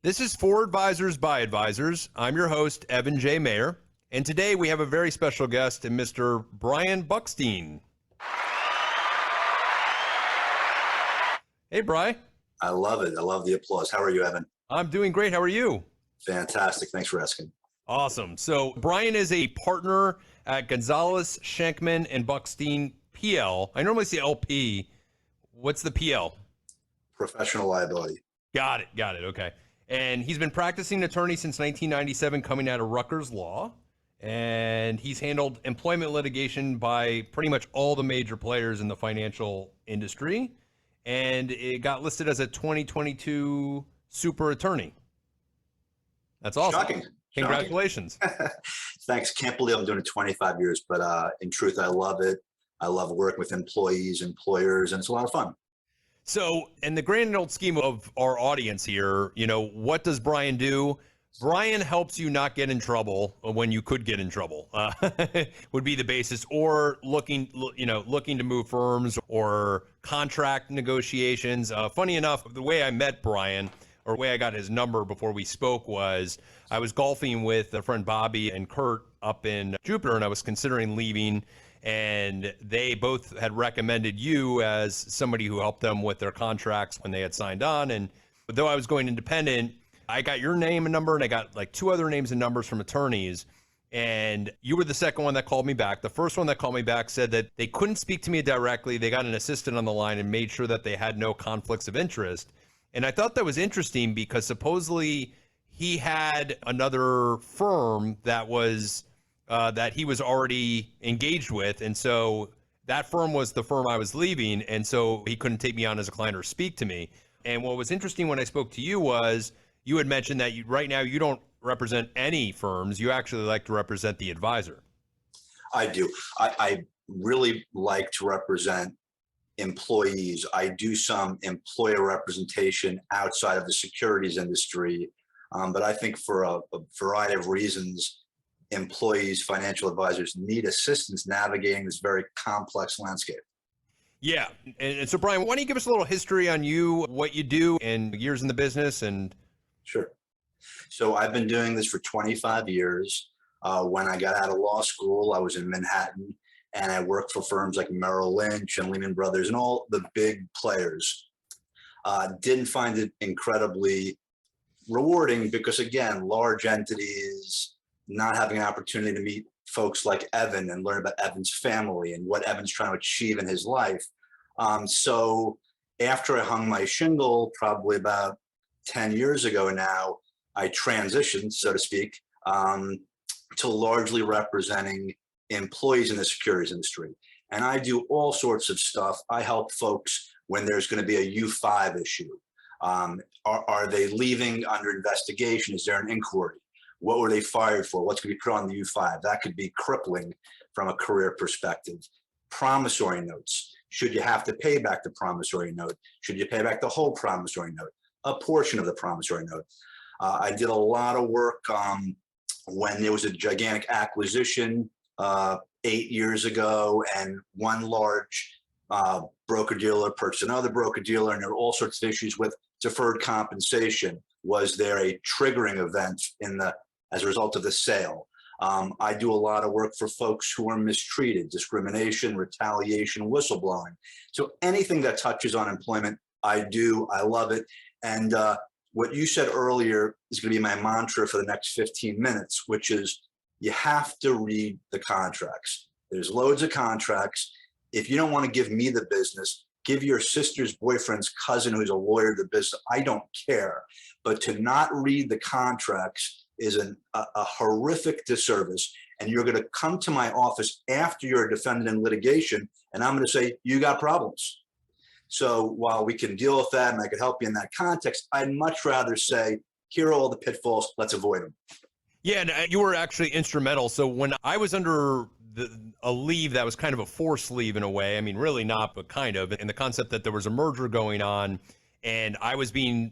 This is For Advisors by Advisors. I'm your host, Evan J. Mayer, and today we have a very special guest, Mr. Brian Buckstein. Hey, Brian. I love it. I love the applause. How are you, Evan? I'm doing great. How are you? Fantastic. Thanks for asking. Awesome. So Brian is a partner at Gonzalez, Shenkman, and Buckstein, PL. I normally say LP. What's the PL? Professional liability. Got it. Okay. And he's been practicing attorney since 1997, coming out of Rutgers Law. And he's handled employment litigation by pretty much all the major players in the financial industry. And it got listed as a 2022 super attorney. That's awesome. Shocking. Congratulations. Thanks. Can't believe I'm doing it 25 years, but in truth, I love it. I love working with employees, employers, and it's a lot of fun. So in the grand old scheme of our audience here, what does Brian do? Brian helps you not get in trouble when you could get in trouble, would be the basis, or looking to move firms or contract negotiations. Funny enough, the way I met Brian, or the way I got his number before we spoke, was I was golfing with a friend Bobby and Kurt up in Jupiter, and I was considering leaving, and they both had recommended you as somebody who helped them with their contracts when they had signed on. And though I was going independent, I got your name and number, and I got like two other names and numbers from attorneys. And you were the second one that called me back. The first one that called me back said that they couldn't speak to me directly. They got an assistant on the line and made sure that they had no conflicts of interest. And I thought that was interesting because supposedly he had another firm that was that he was already engaged with. And so that firm was the firm I was leaving. And so he couldn't take me on as a client or speak to me. And what was interesting when I spoke to you was you had mentioned that right now you don't represent any firms. You actually like to represent the advisor. I do. I really like to represent employees. I do some employer representation outside of the securities industry. But I think for a variety of reasons, employees, financial advisors need assistance navigating this very complex landscape. Yeah. And so, Brian, why don't you give us a little history on you, what you do, and years in the business? And Sure. So I've been doing this for 25 years. When I got out of law school, I was in Manhattan, and I worked for firms like Merrill Lynch and Lehman Brothers and all the big players. Didn't find it incredibly rewarding because, again, large entities, not having an opportunity to meet folks like Evan and learn about Evan's family and what Evan's trying to achieve in his life. So after I hung my shingle, probably about 10 years ago now, I transitioned, so to speak, to largely representing employees in the securities industry. And I do all sorts of stuff. I help folks when there's going to be a U-5 issue. Are they leaving under investigation? Is there an inquiry? What were they fired for? What's going to be put on the U-5? That could be crippling from a career perspective. Promissory notes. Should you have to pay back the promissory note? Should you pay back the whole promissory note? A portion of the promissory note. I did a lot of work when there was a gigantic acquisition 8 years ago, and one large broker-dealer purchased another broker-dealer, and there were all sorts of issues with deferred compensation. Was there a triggering event as a result of the sale? I do a lot of work for folks who are mistreated, discrimination, retaliation, whistleblowing. So anything that touches on employment, I do. I love it. And what you said earlier is going to be my mantra for the next 15 minutes, which is you have to read the contracts. There's loads of contracts. If you don't want to give me the business, give your sister's boyfriend's cousin who's a lawyer the business. I don't care. But to not read the contracts is a horrific disservice. And you're going to come to my office after you're a defendant in litigation, and I'm going to say, you got problems. So while we can deal with that and I can help you in that context, I'd much rather say, here are all the pitfalls, let's avoid them. yeah, and you were actually instrumental. So when I was under a leave that was kind of a forced leave in a way, I mean, really not, but kind of, in the concept that there was a merger going on, and I was being,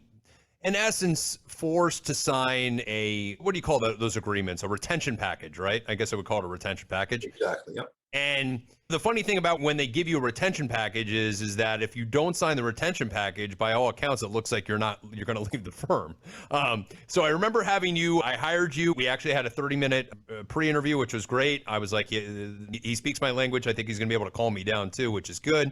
in essence, forced to sign a, what do you call those agreements? A retention package, right? I guess I would call it a retention package. Exactly, yep. And the funny thing about when they give you a retention package is that if you don't sign the retention package, by all accounts, it looks like you're going to leave the firm. So I remember having you, I hired you. We actually had a 30-minute pre-interview, which was great. I was like, he speaks my language. I think he's going to be able to calm me down too, which is good.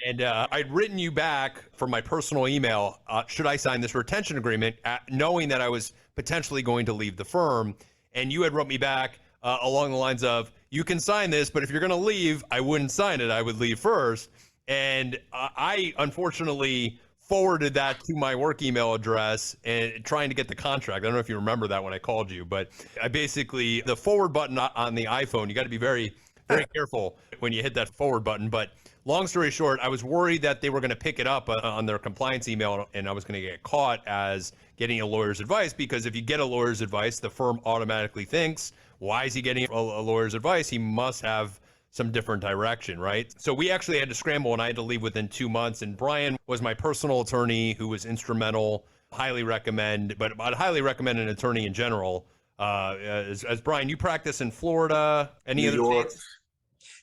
And I'd written you back from my personal email, should I sign this retention agreement, knowing that I was potentially going to leave the firm. And you had wrote me back along the lines of, you can sign this, but if you're going to leave, I wouldn't sign it. I would leave first. And I unfortunately forwarded that to my work email address and trying to get the contract. I don't know if you remember that when I called you, but I basically, the forward button on the iPhone, you got to be very, very careful when you hit that forward button. But long story short, I was worried that they were going to pick it up on their compliance email and I was going to get caught as getting a lawyer's advice, because if you get a lawyer's advice, the firm automatically thinks, why is he getting a lawyer's advice? He must have some different direction, right? So we actually had to scramble and I had to leave within 2 months. And Brian was my personal attorney who was instrumental, highly recommend, but I'd highly recommend an attorney in general. As Brian, you practice in Florida, any New other York. states?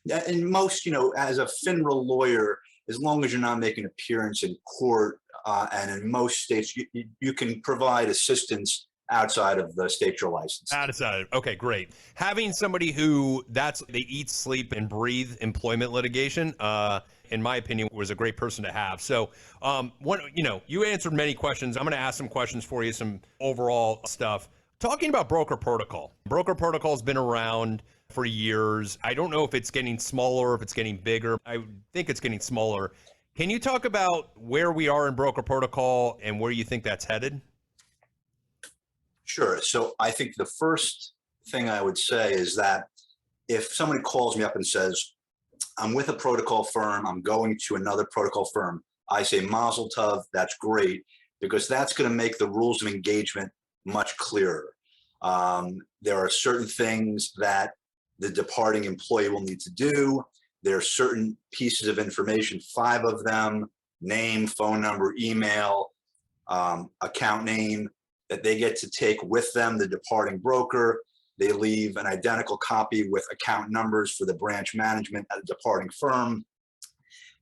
Yeah, and most, as a FINRA lawyer, as long as you're not making appearance in court, and in most states, you can provide assistance outside of the state you're licensed. Outside. Okay, great. Having somebody who they eat, sleep, and breathe employment litigation, in my opinion, was a great person to have. So, you answered many questions. I'm going to ask some questions for you, some overall stuff. Talking about broker protocol. Broker protocol has been around for years. I don't know if it's getting smaller, if it's getting bigger. I think it's getting smaller. Can you talk about where we are in broker protocol and where you think that's headed? Sure. So I think the first thing I would say is that if somebody calls me up and says, I'm with a protocol firm, I'm going to another protocol firm, I say, Mazel Tov, that's great, because that's going to make the rules of engagement much clearer. There are certain things that the departing employee will need to do. There are certain pieces of information, 5 of them, name, phone number, email, account name, that they get to take with them, the departing broker. They leave an identical copy with account numbers for the branch management at a departing firm.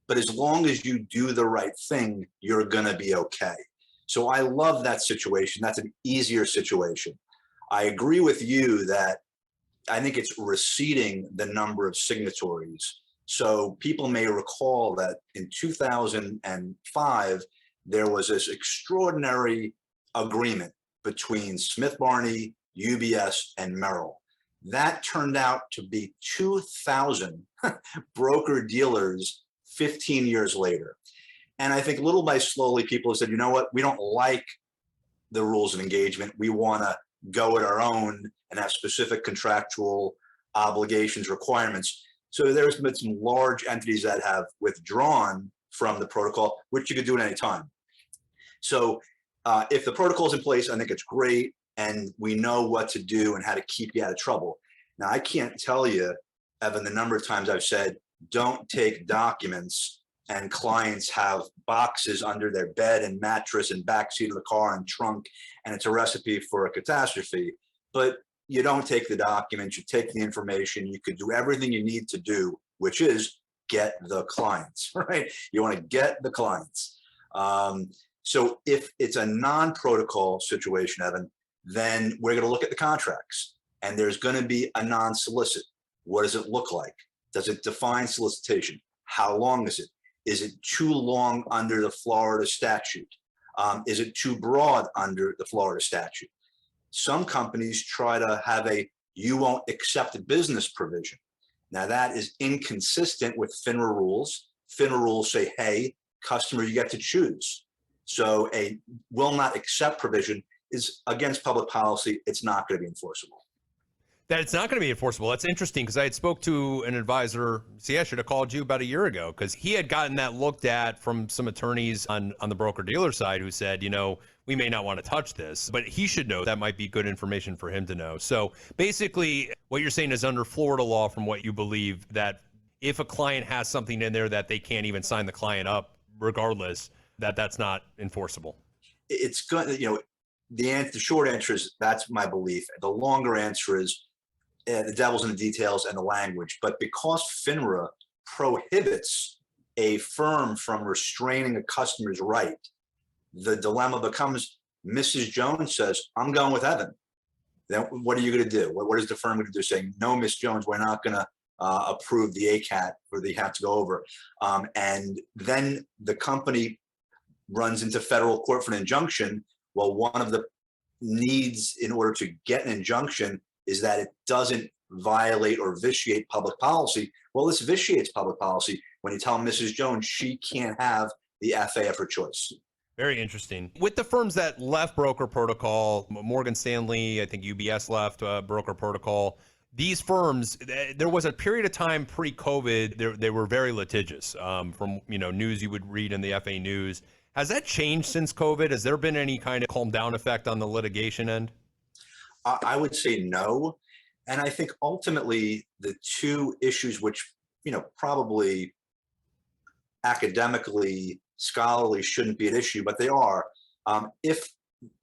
But as long as you do the right thing, you're going to be okay. So I love that situation. That's an easier situation. I agree with you that I think it's receding the number of signatories. So people may recall that in 2005, there was this extraordinary agreement between Smith Barney, UBS, and Merrill. That turned out to be 2,000 broker dealers 15 years later. And I think little by slowly, people have said, you know what, we don't like the rules of engagement. We want to go at our own and have specific contractual obligations, requirements. So there's been some large entities that have withdrawn from the protocol, which you could do at any time. So if the protocol is in place, I think it's great, and we know what to do and how to keep you out of trouble. Now, I can't tell you, Evan, the number of times I've said, don't take documents, and clients have boxes under their bed and mattress and backseat of the car and trunk, and it's a recipe for a catastrophe. But you don't take the documents, you take the information, you could do everything you need to do, which is get the clients, right? You want to get the clients. So if it's a non-protocol situation, Evan, then we're going to look at the contracts, and there's going to be a non-solicit. What does it look like? Does it define solicitation? How long is it? Is it too long under the Florida statute? Is it too broad under the Florida statute? Some companies try to have a you won't accept business provision. Now that is inconsistent with FINRA rules. FINRA rules say, hey, customer, you get to choose. So a will not accept provision is against public policy. It's not going to be enforceable. That it's not going to be enforceable. That's interesting, because I had spoke to an advisor. See, I should have called you about a year ago, because he had gotten that looked at from some attorneys on the broker dealer side who said, we may not want to touch this, but he should know. That might be good information for him to know. So basically what you're saying is, under Florida law, from what you believe, that if a client has something in there that they can't even sign the client up regardless, that's not enforceable. It's good. The short answer is that's my belief. The longer answer is, the devil's in the details and the language. But because FINRA prohibits a firm from restraining a customer's right, the dilemma becomes Mrs. Jones says, I'm going with Evan. Then what are you going to do? What is the firm going to do? Saying, no, Miss Jones, we're not going to approve the ACAT, or they have to go over. And then the company runs into federal court for an injunction. Well, one of the needs in order to get an injunction is that it doesn't violate or vitiate public policy. Well, this vitiates public policy when you tell Mrs. Jones she can't have the FA of her choice. Very interesting. With the firms that left broker protocol, Morgan Stanley, I think UBS left broker protocol. These firms, there was a period of time pre-COVID, they were very litigious. From news you would read in the FA news. Has that changed since COVID? Has there been any kind of calm down effect on the litigation end? I would say no. And I think ultimately the two issues which, probably academically, scholarly shouldn't be an issue, but they are. If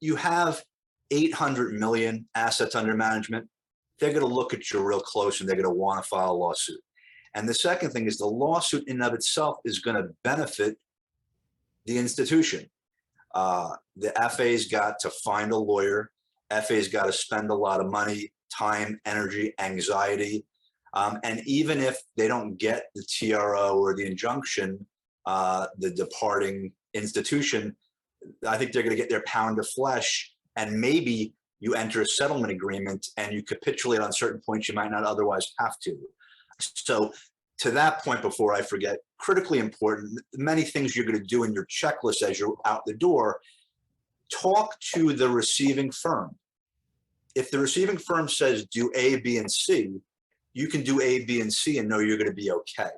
you have 800 million assets under management, they're going to look at you real close and they're going to want to file a lawsuit. And the second thing is the lawsuit in and of itself is going to benefit the institution. The FA's got to find a lawyer. FA's got to spend a lot of money, time, energy, anxiety. And even if they don't get the TRO or the injunction, the departing institution, I think they're going to get their pound of flesh, and maybe you enter a settlement agreement and you capitulate on certain points you might not otherwise have to. So to that point, before I forget, critically important, many things you're going to do in your checklist as you're out the door, talk to the receiving firm. If the receiving firm says do A, B, and C, you can do A, B, and C and know you're going to be okay.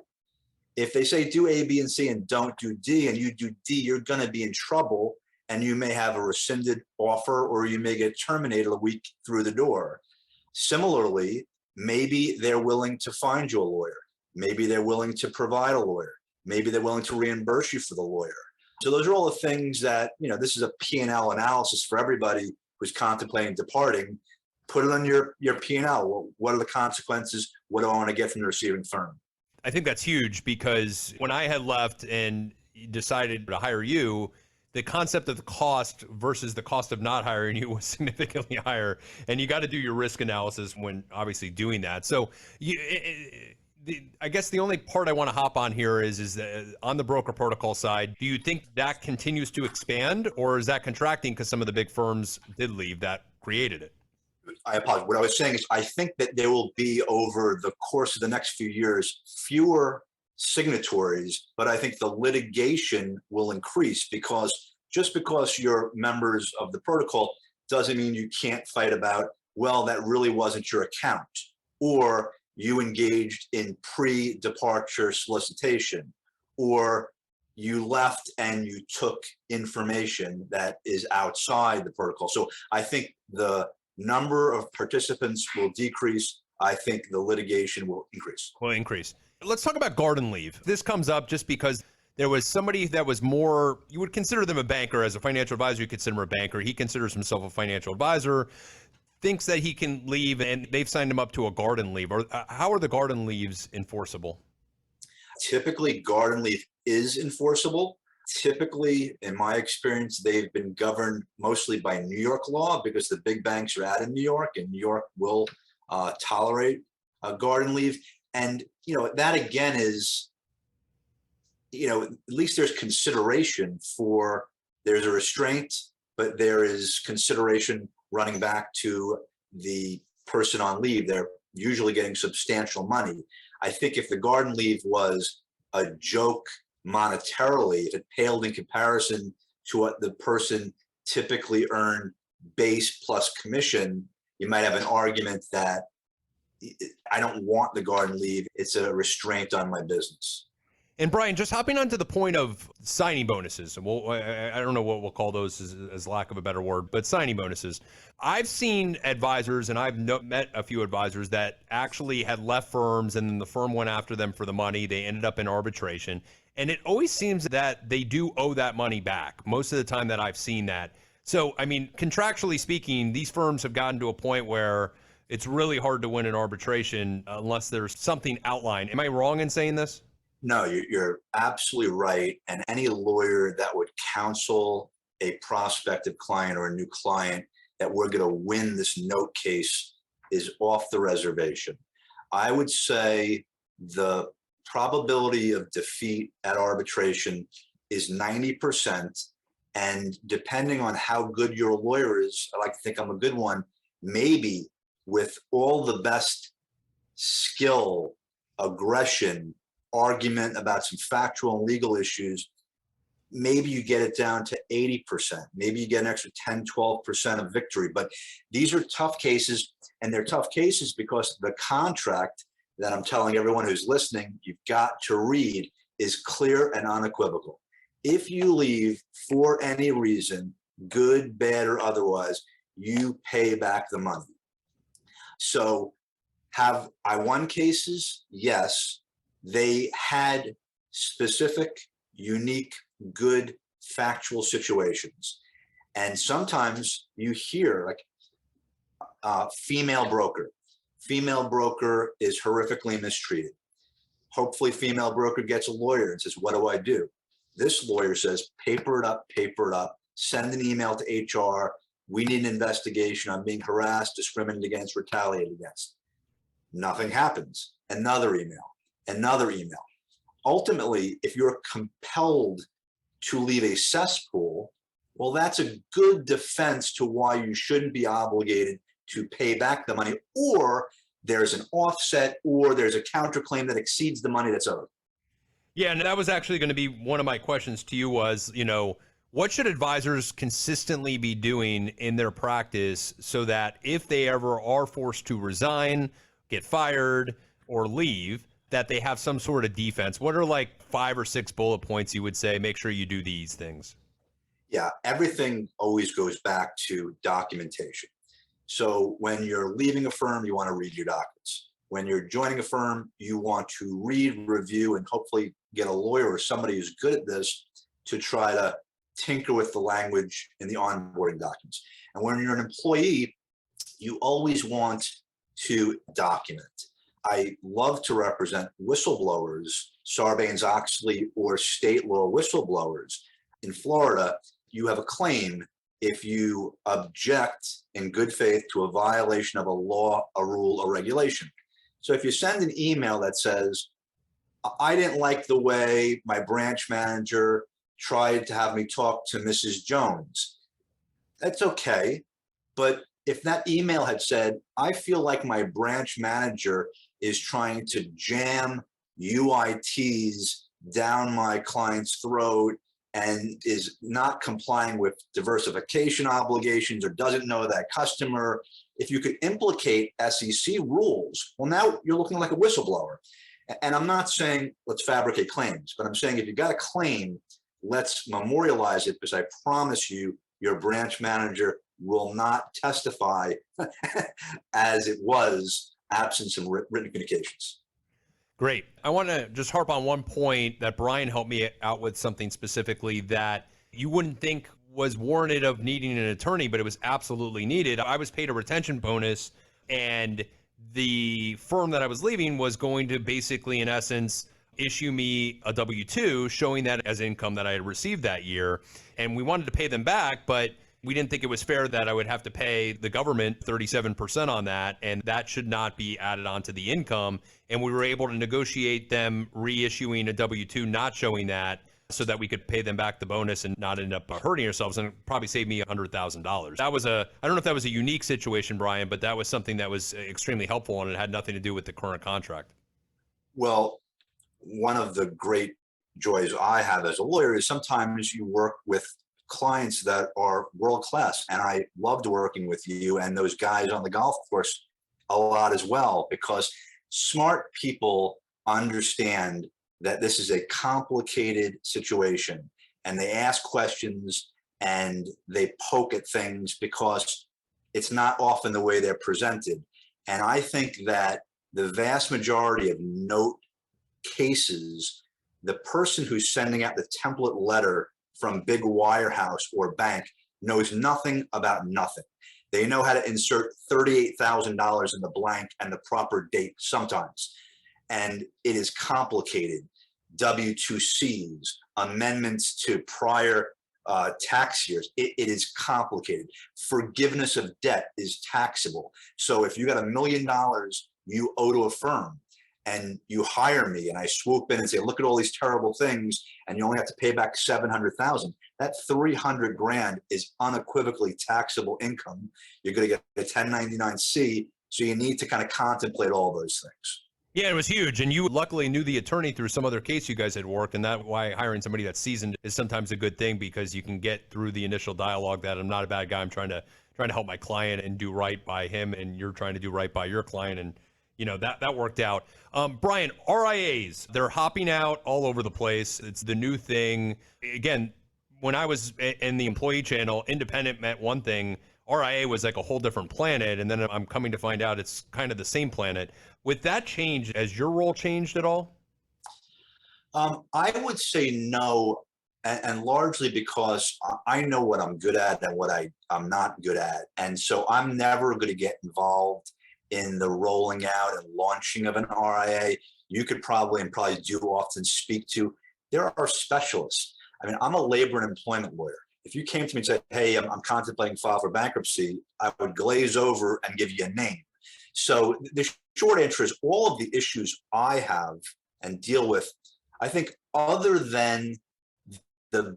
If they say do A, B, and C and don't do D, and you do D, you're going to be in trouble, and you may have a rescinded offer or you may get terminated a week through the door. Similarly, maybe they're willing to find you a lawyer. Maybe they're willing to provide a lawyer. Maybe they're willing to reimburse you for the lawyer. So those are all the things that, this is a P&L analysis for everybody who's contemplating departing. Put it on your P&L. Well, what are the consequences? What do I want to get from the receiving firm? I think that's huge, because when I had left and decided to hire you, the concept of the cost versus the cost of not hiring you was significantly higher. And you got to do your risk analysis when obviously doing that. So I guess the only part I want to hop on here is that on the broker protocol side, do you think that continues to expand, or is that contracting because some of the big firms did leave that created it? I apologize. What I was saying is I think that there will be, over the course of the next few years, fewer signatories, but I think the litigation will increase, because just because you're members of the protocol doesn't mean you can't fight about, well, that really wasn't your account, or you engaged in pre-departure solicitation, or you left and you took information that is outside the protocol. So I think the number of participants will decrease. I think the litigation will increase. Let's talk about garden leave. This comes up just because there was somebody that was more, you would consider them a banker. As a financial advisor, you consider him a banker. He considers himself a financial advisor, thinks that he can leave, and they've signed him up to a garden leave. Or how are the garden leaves enforceable? Typically, garden leave is enforceable. Typically, in my experience, they've been governed mostly by New York law, because the big banks are out in New York, and New York will tolerate garden leave. And, that again is, at least there's consideration for, there's a restraint, but there is consideration running back to the person on leave. They're usually getting substantial money. I think if the garden leave was a joke monetarily, if it paled in comparison to what the person typically earned base plus commission, you might have an argument that I don't want the garden leave. It's a restraint on my business. And Brian, just hopping onto the point of signing bonuses, and I don't know what we'll call those as lack of a better word, but signing bonuses. I've seen advisors, and I've met a few advisors that actually had left firms, and then the firm went after them for the money. They ended up in arbitration. And it always seems that they do owe that money back most of the time that I've seen that. So, I mean, contractually speaking, these firms have gotten to a point where it's really hard to win an arbitration unless there's something outlined. Am I wrong in saying this? No, you're absolutely right. And any lawyer that would counsel a prospective client or a new client that we're going to win this note case is off the reservation. I would say the probability of defeat at arbitration is 90%. And depending on how good your lawyer is, I like to think I'm a good one, maybe with all the best skill, aggression, argument about some factual and legal issues, maybe you get it down to 80%. Maybe you get an extra 10, 12% of victory. But these are tough cases, and they're tough cases because the contract that I'm telling everyone who's listening, you've got to read, is clear and unequivocal. If you leave for any reason, good, bad, or otherwise, you pay back the money. So have I won cases? Yes. They had specific, unique, good, factual situations. And sometimes you hear like female broker. Female broker is horrifically mistreated. Hopefully female broker gets a lawyer and says, what do I do? This lawyer says, paper it up, send an email to HR. We need an investigation. I'm being harassed, discriminated against, retaliated against. Nothing happens. Another email. Ultimately, if you're compelled to leave a cesspool, well, that's a good defense to why you shouldn't be obligated to pay back the money, or there's an offset, or there's a counterclaim that exceeds the money that's owed. Yeah, and that was actually going to be one of my questions to you was, what should advisors consistently be doing in their practice so that if they ever are forced to resign, get fired, or leave, that they have some sort of defense? What are like 5 or 6 bullet points you would say, make sure you do these things? Yeah, everything always goes back to documentation. So when you're leaving a firm, you want to read your documents. When you're joining a firm, you want to read, review, and hopefully get a lawyer or somebody who's good at this to try to tinker with the language in the onboarding documents. And when you're an employee, you always want to document. I love to represent whistleblowers, Sarbanes-Oxley or state law whistleblowers. In Florida, you have a claim if you object in good faith to a violation of a law, a rule, or regulation. So if you send an email that says, I didn't like the way my branch manager tried to have me talk to Mrs. Jones, that's okay. But if that email had said, I feel like my branch manager is trying to jam UITs down my client's throat and is not complying with diversification obligations or doesn't know that customer, if you could implicate SEC rules, well, now you're looking like a whistleblower. And I'm not saying let's fabricate claims, but I'm saying if you got a claim, let's memorialize it, because I promise you, your branch manager will not testify as it was absent some written communications. Great. I want to just harp on one point that Brian helped me out with, something specifically that you wouldn't think was warranted of needing an attorney, but it was absolutely needed. I was paid a retention bonus, and the firm that I was leaving was going to basically, in essence, issue me a W-2 showing that as income that I had received that year. And we wanted to pay them back, but we didn't think it was fair that I would have to pay the government 37% on that, and that should not be added onto the income. And we were able to negotiate them reissuing a W-2 not showing that, so that we could pay them back the bonus and not end up hurting ourselves, and it probably saved me $100,000. That was I don't know if that was a unique situation, Brian, but that was something that was extremely helpful, and it had nothing to do with the current contract. Well, one of the great joys I have as a lawyer is sometimes you work with clients that are world-class. And I loved working with you and those guys on the golf course a lot as well, because smart people understand that this is a complicated situation, and they ask questions and they poke at things because it's not often the way they're presented. And I think that the vast majority of note cases, the person who's sending out the template letter from big wirehouse or bank knows nothing about nothing. They know how to insert $38,000 in the blank and the proper date sometimes. And it is complicated. W-2Cs, amendments to prior tax years. It is complicated. Forgiveness of debt is taxable. So if you got $1 million you owe to a firm and you hire me and I swoop in and say, look at all these terrible things, and you only have to pay back 700,000, that 300 grand is unequivocally taxable income. You're going to get a 1099-C. So you need to kind of contemplate all those things. Yeah, it was huge. And you luckily knew the attorney through some other case you guys had worked. And that's why hiring somebody that's seasoned is sometimes a good thing, because you can get through the initial dialogue that I'm not a bad guy. I'm trying to help my client and do right by him. And you're trying to do right by your client. And, you know, that worked out. Brian, RIAs, they're hopping out all over the place. It's the new thing. Again, when I was in the employee channel, independent meant one thing. RIA was like a whole different planet. And then I'm coming to find out it's kind of the same planet. With that change, has your role changed at all? I would say no, and largely because I know what I'm good at and what I'm not good at. And so I'm never going to get involved in the rolling out and launching of an RIA. You could probably do often speak to, there are specialists. I mean, I'm a labor and employment lawyer. If you came to me and said, hey, I'm contemplating file for bankruptcy, I would glaze over and give you a name. So the short answer is all of the issues I have and deal with, I think, other than the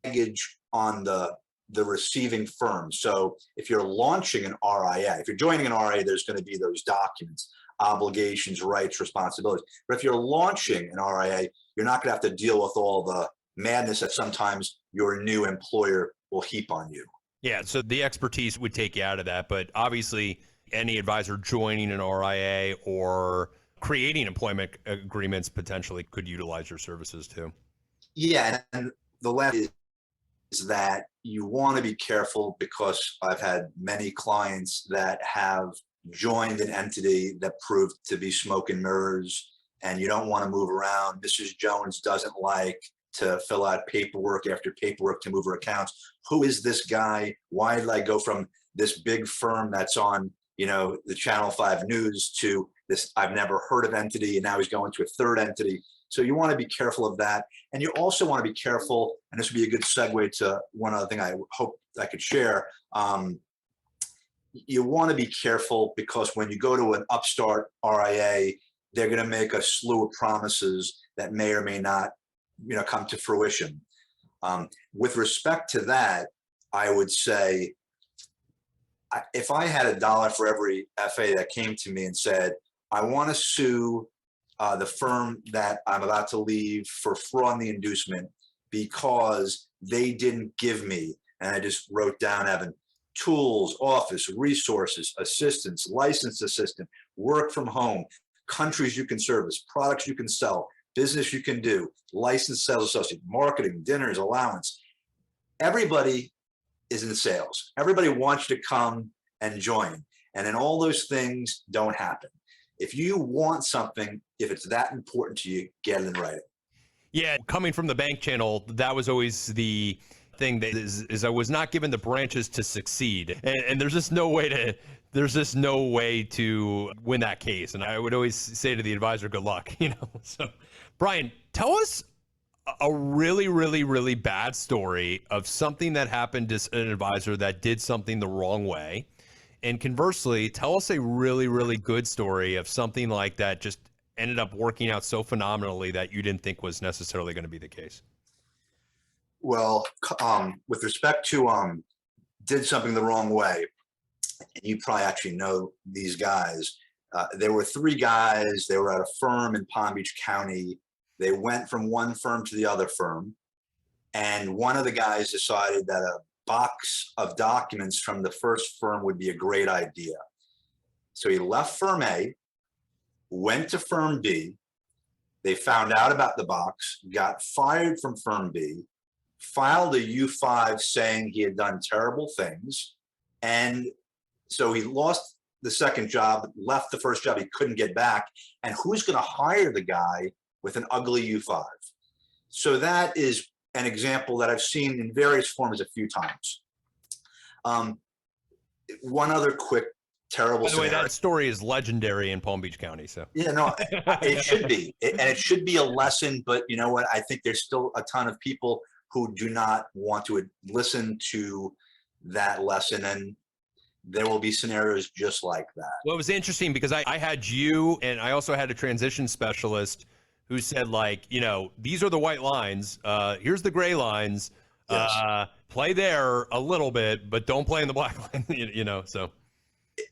baggage on the receiving firm. So if you're launching an RIA, if you're joining an RIA, there's going to be those documents, obligations, rights, responsibilities. But if you're launching an RIA, you're not going to have to deal with all the madness that sometimes your new employer will heap on you. Yeah, so the expertise would take you out of that. But obviously, any advisor joining an RIA or creating employment agreements potentially could utilize your services too. Yeah, and the last is that you want to be careful, because I've had many clients that have joined an entity that proved to be smoke and mirrors, and you don't want to move around. Mrs. Jones doesn't like to fill out paperwork after paperwork to move her accounts. Who is this guy? Why did I go from this big firm that's on, you know, the Channel 5 news to this I've never heard of entity, and now he's going to a third entity? So you want to be careful of that. And you also want to be careful, and this would be a good segue to one other thing I hope I could share. You want to be careful, because when you go to an upstart RIA, they're going to make a slew of promises that may or may not, you know, come to fruition. With respect to that, I would say, if I had $1 for every FA that came to me and said, I want to sue the firm that I'm about to leave for fraud and the inducement because they didn't give me, and I just wrote down, Evan, tools, office, resources, assistance, licensed assistant, work from home, countries you can service, products you can sell, business you can do, licensed sales associate, marketing, dinners, allowance. Everybody is in sales. Everybody wants you to come and join. And then all those things don't happen. If you want something, if it's that important to you, get it in writing. Yeah, coming from the bank channel, that was always the thing that is I was not given the branches to succeed. And there's just no way to win that case. And I would always say to the advisor, good luck, you know. So Brian, tell us a really, really, really bad story of something that happened to an advisor that did something the wrong way. And conversely, tell us a really, really good story of something like that just ended up working out so phenomenally that you didn't think was necessarily going to be the case. Well, with respect to did something the wrong way, and you probably actually know these guys. There were 3 guys. They were at a firm in Palm Beach County. They went from one firm to the other firm, and one of the guys decided that a box of documents from the first firm would be a great idea. So he left firm A, went to firm B. They found out about the box, got fired from firm B, filed a U-5 saying he had done terrible things. And so he lost the second job, left the first job he couldn't get back. And who's going to hire the guy with an ugly U-5? So that is an example that I've seen in various forms a few times. One other quick terrible By the way, scenario. that story is legendary in Palm Beach County. So Yeah, no, it should be, and it should be a lesson. But you know what? I think there's still a ton of people who do not want to listen to that lesson, and there will be scenarios just like that. Well, it was interesting because I had you, and I also had a transition specialist who said, like, you know, these are the white lines. Here's the gray lines. Yes. Play there a little bit, but don't play in the black line. You know, so.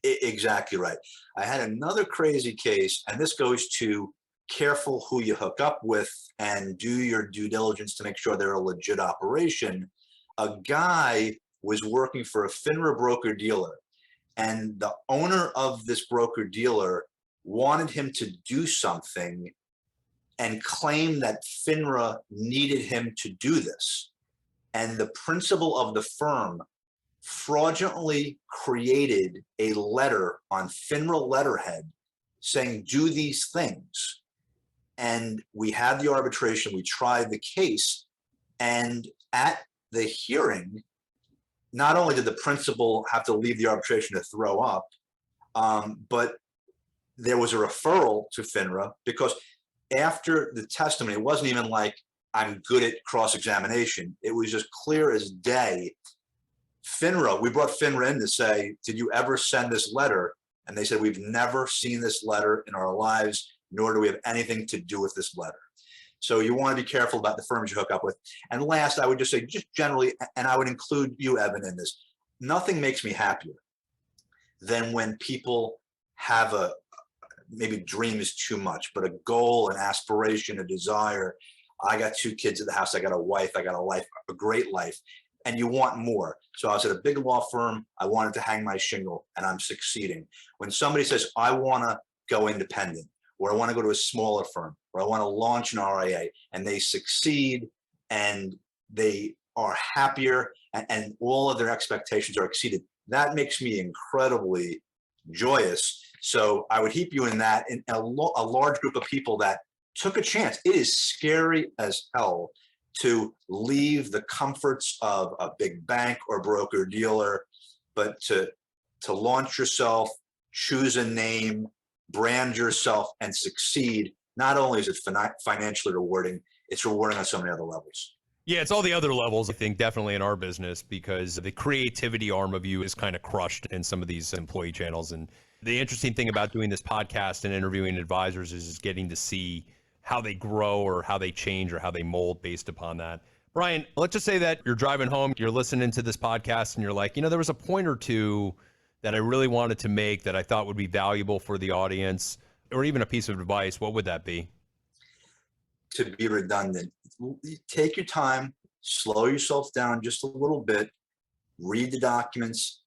Exactly right. I had another crazy case, and this goes to careful who you hook up with and do your due diligence to make sure they're a legit operation. A guy was working for a FINRA broker dealer, and the owner of this broker dealer wanted him to do something and claimed that FINRA needed him to do this. And the principal of the firm fraudulently created a letter on FINRA letterhead saying, do these things. And we had the arbitration, we tried the case, and at the hearing, not only did the principal have to leave the arbitration to throw up, but there was a referral to FINRA, because after the testimony, it wasn't even like, I'm good at cross-examination. It was just clear as day. FINRA, we brought FINRA in to say, did you ever send this letter? And they said, we've never seen this letter in our lives, nor do we have anything to do with this letter. So you want to be careful about the firms you hook up with. And last, I would just say, just generally, and I would include you, Evan, in this, nothing makes me happier than when people have a, maybe dream is too much, but a goal, an aspiration, a desire. I got 2 kids at the house. I got a wife. I got a life, a great life. And you want more. So I was at a big law firm. I wanted to hang my shingle, and I'm succeeding. When somebody says, I want to go independent, or I want to go to a smaller firm, or I want to launch an RIA, and they succeed and they are happier, and all of their expectations are exceeded, that makes me incredibly joyous. So I would heap you in that, in a large group of people that took a chance. It is scary as hell to leave the comforts of a big bank or broker dealer, but to launch yourself, choose a name, brand yourself, and succeed. Not only is it financially rewarding, it's rewarding on so many other levels. Yeah, it's all the other levels, I think, definitely in our business, because the creativity arm of you is kind of crushed in some of these employee channels. And the interesting thing about doing this podcast and interviewing advisors is getting to see how they grow or how they change or how they mold based upon that. Brian, let's just say that you're driving home, you're listening to this podcast, and you're like, you know, there was a point or two that I really wanted to make that I thought would be valuable for the audience, or even a piece of advice. What would that be? To be redundant, take your time, slow yourself down just a little bit, read the documents.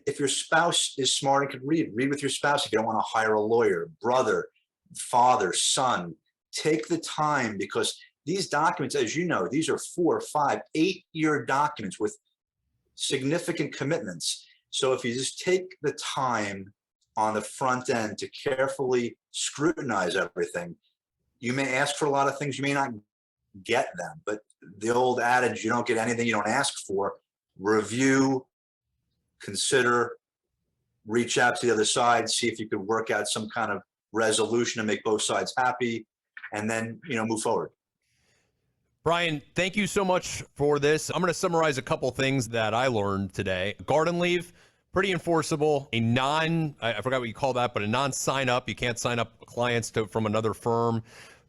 If your spouse is smart and can read with your spouse. If you don't want to hire a lawyer, brother, father, son, take the time, because these documents, as you know, these are 4, 5, 8-year documents with significant commitments. So if you just take the time on the front end to carefully scrutinize everything, you may ask for a lot of things, you may not get them, but the old adage, you don't get anything you don't ask for. Review, consider, reach out to the other side, see if you could work out some kind of resolution to make both sides happy, and then, you know, move forward. Brian, thank you so much for this. I'm going to summarize a couple things that I learned today. Garden leave, pretty enforceable. I forgot what you call that, but a non-sign up. You can't sign up clients from another firm.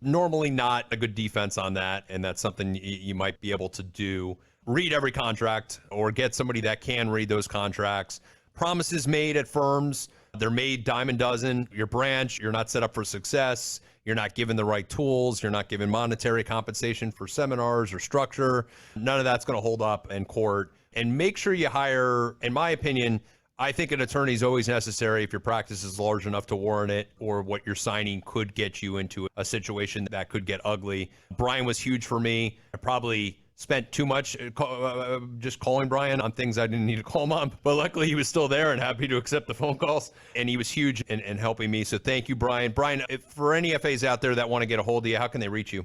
Normally not a good defense on that, and that's something you might be able to do. Read every contract, or get somebody that can read those contracts. Promises made at firms, they're made dime a dozen. Your branch, you're not set up for success. You're not given the right tools. You're not given monetary compensation for seminars or structure. None of that's going to hold up in court. And make sure you hire, in my opinion, I think an attorney is always necessary if your practice is large enough to warrant it, or what you're signing could get you into a situation that could get ugly. Brian was huge for me. I probably spent too much just calling Brian on things I didn't need to call him on, but luckily he was still there and happy to accept the phone calls, and he was huge in helping me. So thank you, Brian. Brian, if for any FAs out there that want to get a hold of you, how can they reach you?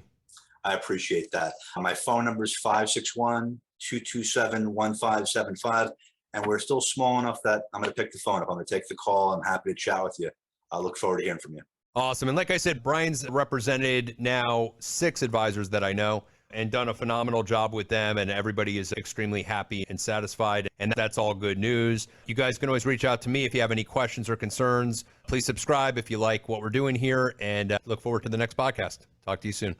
I appreciate that. My phone number is 561-227-1575. And we're still small enough that I'm going to pick the phone up. I'm going to take the call. I'm happy to chat with you. I look forward to hearing from you. Awesome. And like I said, Brian's represented now 6 advisors that I know and done a phenomenal job with them. And everybody is extremely happy and satisfied. And that's all good news. You guys can always reach out to me if you have any questions or concerns. Please subscribe if you like what we're doing here, and look forward to the next podcast. Talk to you soon.